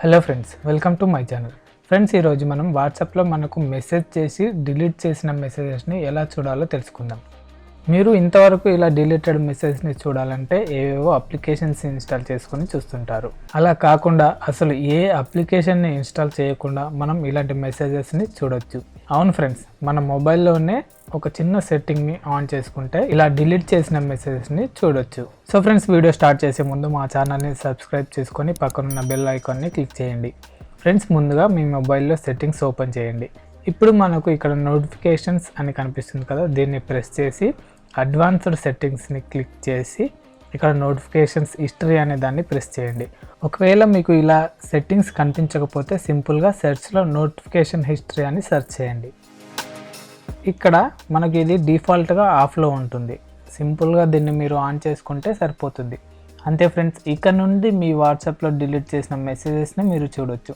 Hello friends, welcome to my channel. Friends, ఈరోజు మనం వాట్సాప్లో మనకు మెసేజ్ చేసి డిలీట్ చేసిన మెసేజెస్ని ఎలా చూడాలో తెలుసుకుందాం. మీరు ఇంతవరకు ఇలా డిలీటెడ్ మెసేజ్ని చూడాలంటే ఏవేవో అప్లికేషన్స్ ఇన్స్టాల్ చేసుకొని చూస్తుంటారు. అలా కాకుండా అసలు ఏ అప్లికేషన్ని ఇన్స్టాల్ చేయకుండా మనం ఇలాంటి మెసేజెస్ని చూడొచ్చు. అవును ఫ్రెండ్స్, మన మొబైల్లోనే ఒక చిన్న సెట్టింగ్ని ఆన్ చేసుకుంటే ఇలా డిలీట్ చేసిన మెసేజెస్ని చూడొచ్చు. సో ఫ్రెండ్స్, వీడియో స్టార్ట్ చేసే ముందు మా ఛానల్ని సబ్స్క్రైబ్ చేసుకొని పక్కనున్న బెల్ ఐకాన్ని క్లిక్ చేయండి. ఫ్రెండ్స్, ముందుగా మీ మొబైల్లో సెట్టింగ్స్ ఓపెన్ చేయండి. ఇప్పుడు మనకు ఇక్కడ నోటిఫికేషన్స్ అని కనిపిస్తుంది కదా, దీన్ని ప్రెస్ చేసి అడ్వాన్స్డ్ సెట్టింగ్స్ని క్లిక్ చేసి ఇక్కడ నోటిఫికేషన్స్ హిస్టరీ అనే దాన్ని ప్రెస్ చేయండి. ఒకవేళ మీకు ఇలా సెట్టింగ్స్ కనిపించకపోతే సింపుల్గా సెర్చ్లో నోటిఫికేషన్ హిస్టరీ అని సెర్చ్ చేయండి. ఇక్కడ మనకి ఇది డిఫాల్ట్గా ఆఫ్లో ఉంటుంది. సింపుల్గా దీన్ని మీరు ఆన్ చేసుకుంటే సరిపోతుంది. అంతే ఫ్రెండ్స్, ఇక్కడ నుండి మీ వాట్సాప్లో డిలీట్ చేసిన మెసేజెస్ని మీరు చూడొచ్చు.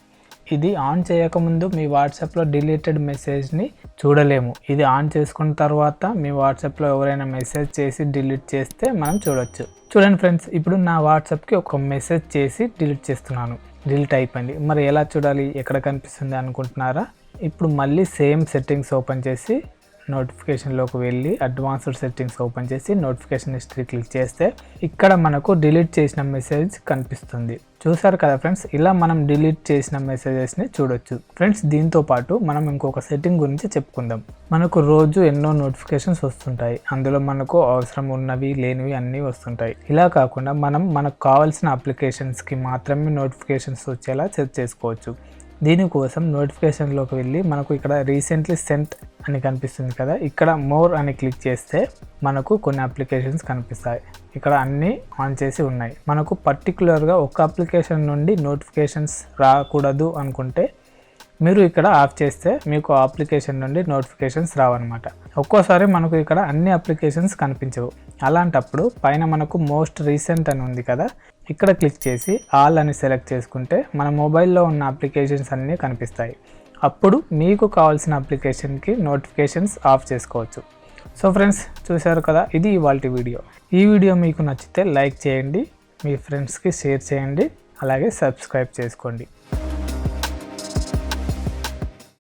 ఇది ఆన్ చేయకముందు మీ వాట్సాప్లో డిలీటెడ్ మెసేజ్ని చూడలేము. ఇది ఆన్ చేసుకున్న తర్వాత మీ వాట్సాప్లో ఎవరైనా మెసేజ్ చేసి డిలీట్ చేస్తే మనం చూడొచ్చు. చూడండి ఫ్రెండ్స్, ఇప్పుడు నా వాట్సాప్కి ఒక మెసేజ్ చేసి డిలీట్ చేస్తున్నాను. డిలీట్ అయిపోయింది. మరి ఎలా చూడాలి, ఎక్కడ కనిపిస్తుంది అనుకుంటున్నారా? ఇప్పుడు మళ్ళీ సేమ్ సెట్టింగ్స్ ఓపెన్ చేసి నోటిఫికేషన్లోకి వెళ్ళి అడ్వాన్స్డ్ సెట్టింగ్స్ ఓపెన్ చేసి నోటిఫికేషన్ హిస్టరీ క్లిక్ చేస్తే ఇక్కడ మనకు డిలీట్ చేసిన మెసేజ్ కనిపిస్తుంది. చూసారు కదా ఫ్రెండ్స్, ఇలా మనం డిలీట్ చేసిన మెసేజెస్ని చూడొచ్చు. ఫ్రెండ్స్, దీంతో పాటు మనం ఇంకొక సెట్టింగ్ గురించి చెప్పుకుందాం. మనకు రోజు ఎన్నో నోటిఫికేషన్స్ వస్తుంటాయి. అందులో మనకు అవసరం ఉన్నవి లేనివి అన్నీ వస్తుంటాయి. ఇలా కాకుండా మనకు కావాల్సిన అప్లికేషన్స్కి మాత్రమే నోటిఫికేషన్స్ వచ్చేలా సెట్ చేసుకోవచ్చు. దీనికోసం నోటిఫికేషన్లోకి వెళ్ళి మనకు ఇక్కడ రీసెంట్లీ సెంట్ అని కనిపిస్తుంది కదా, ఇక్కడ మోర్ అని క్లిక్ చేస్తే మనకు కొన్ని అప్లికేషన్స్ కనిపిస్తాయి. ఇక్కడ అన్నీ ఆన్ చేసి ఉన్నాయి. మనకు పర్టికులర్గా ఒక అప్లికేషన్ నుండి నోటిఫికేషన్స్ రాకూడదు అనుకుంటే మీరు ఇక్కడ ఆఫ్ చేస్తే మీకు ఆ అప్లికేషన్ నుండి నోటిఫికేషన్స్ రావన్నమాట. ఒక్కోసారి మనకు ఇక్కడ అన్ని అప్లికేషన్స్ కనిపించవు. అలాంటప్పుడు పైన మనకు మోస్ట్ రీసెంట్ అని ఉంది కదా, ఇక్కడ క్లిక్ చేసి ఆల్ అని సెలెక్ట్ చేసుకుంటే మన మొబైల్లో ఉన్న అప్లికేషన్స్ అన్నీ కనిపిస్తాయి. అప్పుడు మీకు కావాల్సిన అప్లికేషన్కి నోటిఫికేషన్స్ ఆఫ్ చేసుకోవచ్చు. సో ఫ్రెండ్స్, చూశారు కదా, ఇది ఇవాల్టి వీడియో. ఈ వీడియో మీకు నచ్చితే లైక్ చేయండి, మీ ఫ్రెండ్స్కి షేర్ చేయండి, అలాగే సబ్స్క్రైబ్ చేసుకోండి.